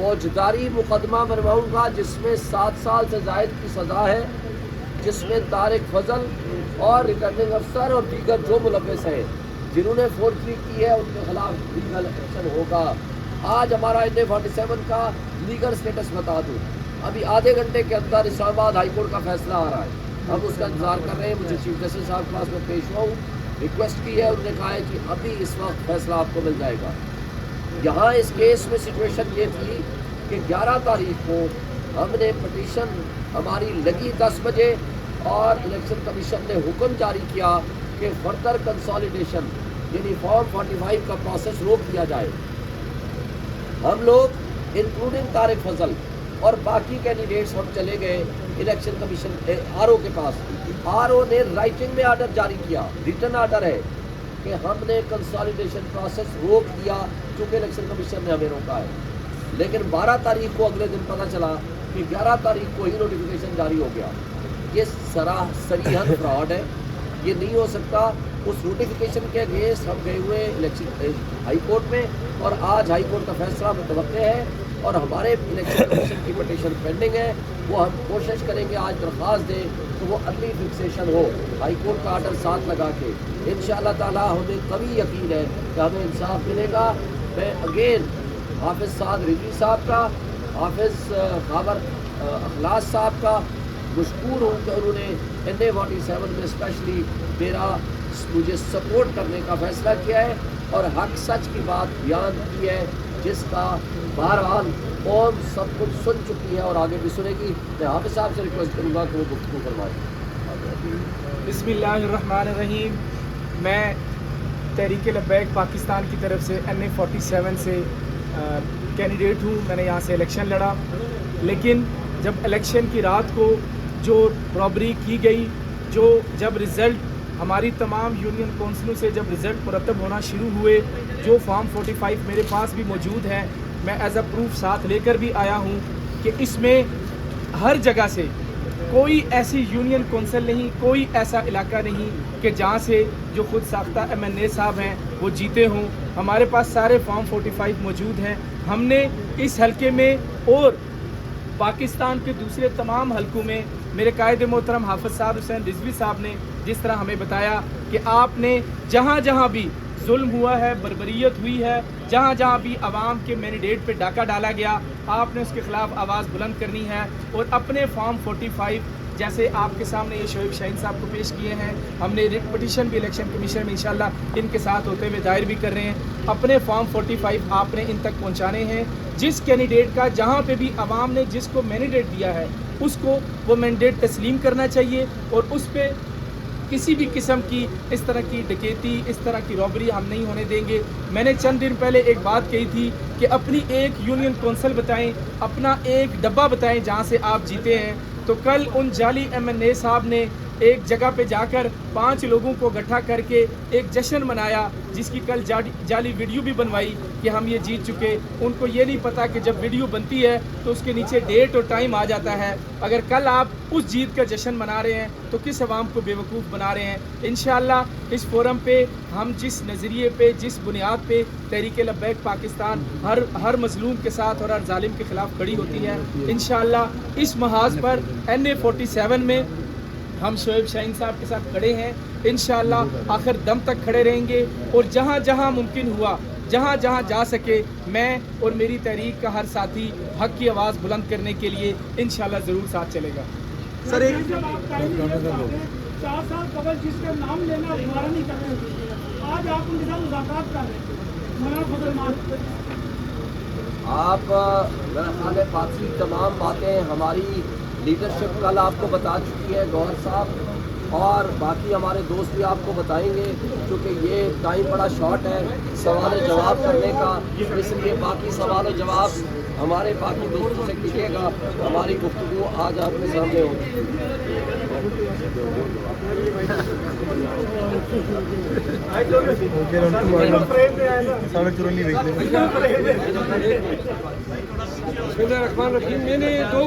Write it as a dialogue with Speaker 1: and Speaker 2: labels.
Speaker 1: فوجداری مقدمہ بنواؤں گا جس میں 7 سال سے زائد کی سزا ہے، جس میں طارق فضل اور ریٹرننگ افسر اور دیگر جو ملوث ہیں جنہوں نے فورجری کی ہے ان کے خلاف لیگل ایکشن ہوگا۔ آج ہمارا NA-47 کا لیگل سٹیٹس بتا دوں، ابھی آدھے گھنٹے کے اندر اسلام آباد ہائی کورٹ کا فیصلہ آ رہا ہے، ہم اس کا انتظار کر رہے ہیں۔ مجھے چیف جسٹس صاحب کے پاس میں پیش ہوا ہوں، ریکویسٹ کی ہے، انہوں نے کہا ہے کہ ابھی اس وقت فیصلہ آپ کو مل جائے گا۔ یہاں اس کیس میں سچویشن یہ تھی کہ 11 تاریخ کو ہم نے پٹیشن ہماری لگی 10 بجے اور الیکشن کمیشن نے حکم جاری کیا کہ فردر کنسالیڈیشن یعنی فارم 45 کا پروسیس روک دیا جائے۔ ہم لوگ انکلوڈنگ طارق فضل اور باقی کینڈیڈیٹس ہم چلے گئے الیکشن کمیشن RO کے پاس۔ RO نے رائٹنگ میں آرڈر جاری کیا، ریٹن آرڈر ہے کہ ہم نے کنسالیڈیشن پروسیس روک دیا چونکہ الیکشن کمیشن نے ہمیں روکا ہے۔ لیکن 12 تاریخ کو اگلے دن پتہ چلا کہ 11 تاریخ کو ہی نوٹیفیکیشن جاری ہو گیا۔ یہ صریحاً فراڈ ہے، یہ نہیں ہو سکتا۔ اس نوٹیفیکیشن کے اگینسٹ ہم گئے ہوئے الیکشن ہائی کورٹ میں اور آج ہائی کورٹ کا فیصلہ متوقع ہے اور ہمارے الیکشن کمیشن کی پٹیشن پینڈنگ ہے۔ وہ ہم کوشش کریں گے آج درخواست دیں تو وہ ارلی فکسیشن ہو، ہائی کورٹ کا آرڈر ساتھ لگا کے۔ انشاءاللہ تعالیٰ ہمیں قوی یقین ہے کہ ہمیں انصاف ملے گا۔ میں اگین حافظ سعد رضوی صاحب کا، حافظ خاور اخلاص صاحب کا مشکور ہوں کہ انہوں نے NA-47 میں اسپیشلی مجھے سپورٹ کرنے کا فیصلہ کیا ہے اور حق سچ کی بات بیان کی ہے، جس کا بہرحال قوم سب کچھ سن چکی ہے اور آگے بھی سنے گی۔ میں حافظ صاحب سے ریکویسٹ کروں گا کہ وہ گفتگو فرمائیں۔
Speaker 2: بسم اللہ الرحمن الرحیم۔ میں تحریک لبیک پاکستان کی طرف سے NA-47 سے کینڈیڈیٹ ہوں۔ میں نے یہاں سے الیکشن لڑا، لیکن جب الیکشن کی رات کو جو رابری کی گئی، جب رزلٹ ہماری تمام یونین کونسلوں سے جب رزلٹ مرتب ہونا شروع ہوئے، جو فارم 45 میرے پاس بھی موجود ہے، میں ایز اے پروف ساتھ لے کر بھی آیا ہوں کہ اس میں ہر جگہ سے کوئی ایسی یونین کونسل نہیں، کوئی ایسا علاقہ نہیں کہ جہاں سے جو خود ساختہ MNA صاحب ہیں وہ جیتے ہوں۔ ہمارے پاس سارے فارم 45 موجود ہیں۔ ہم نے اس حلقے میں اور پاکستان کے دوسرے تمام حلقوں میں میرے قائد محترم حافظ سعد حسین رضوی صاحب نے جس طرح ہمیں بتایا کہ آپ نے جہاں جہاں بھی ظلم ہوا ہے، بربریت ہوئی ہے، جہاں جہاں بھی عوام کے مینڈیٹ پہ ڈاکہ ڈالا گیا، آپ نے اس کے خلاف آواز بلند کرنی ہے اور اپنے فارم 45 جیسے آپ کے سامنے یہ شعیب شاہین صاحب کو پیش کیے ہیں، ہم نے ریٹ پٹیشن بھی الیکشن کمیشن میں انشاءاللہ ان کے ساتھ ہوتے ہوئے دائر بھی کر رہے ہیں۔ اپنے فارم 45 آپ نے ان تک پہنچانے ہیں۔ جس کینڈیڈیٹ کا جہاں پہ بھی عوام نے جس کو مینڈیٹ دیا ہے اس کو وہ مینڈیٹ تسلیم کرنا چاہیے اور اس پہ کسی بھی قسم کی اس طرح کی ڈکیتی، اس طرح کی رابری ہم نہیں ہونے دیں گے۔ میں نے چند دن پہلے ایک بات کہی تھی کہ اپنی ایک یونین کونسل بتائیں، اپنا ایک ڈبہ بتائیں جہاں سے آپ جیتے ہیں۔ تو کل ان جعلی MNA صاحب نے ایک جگہ پہ جا کر 5 لوگوں کو اکٹھا کر کے ایک جشن منایا، جس کی کل جعلی ویڈیو بھی بنوائی کہ ہم یہ جیت چکے۔ ان کو یہ نہیں پتا کہ جب ویڈیو بنتی ہے تو اس کے نیچے ڈیٹ اور ٹائم آ جاتا ہے۔ اگر کل آپ اس جیت کا جشن منا رہے ہیں تو کس عوام کو بیوقوف بنا رہے ہیں؟ انشاءاللہ اس فورم پہ ہم جس نظریے پہ، جس بنیاد پہ تحریک لبیک پاکستان ہر مظلوم کے ساتھ اور ہر ظالم کے خلاف کھڑی ہوتی ہے، انشاءاللہ اس محاذ پر NA-47 میں ہم شعیب شاہین صاحب کے ساتھ کھڑے ہیں۔ انشاءاللہ آخر دم تک کھڑے رہیں گے اور جہاں جہاں ممکن ہوا، جہاں جہاں جا سکے، میں اور میری تحریک کا ہر ساتھی حق کی آواز بلند کرنے کے لیے انشاءاللہ ضرور ساتھ چلے گا۔
Speaker 3: سر 4 سال قبل جس کا نام لینا دوبارہ نہیں کر رہے تھے، آج آپ ان کے ساتھ مذاکرات کر رہے ہیں، مولانا فضل مان
Speaker 1: آپ میرا خیال ہے باقی تمام باتیں ہماری لیڈرشپ کل آپ کو بتا چکی ہے، گوہر صاحب اور باقی ہمارے دوست بھی آپ کو بتائیں گے، کیونکہ یہ ٹائم بڑا شارٹ ہے سوال جواب کرنے کا، اس لیے باقی سوال و جواب ہمارے باقی دوستوں سے کیجیے گا۔ ہماری گفتگو آج آپ کے سامنے ہوگی۔
Speaker 3: میں نے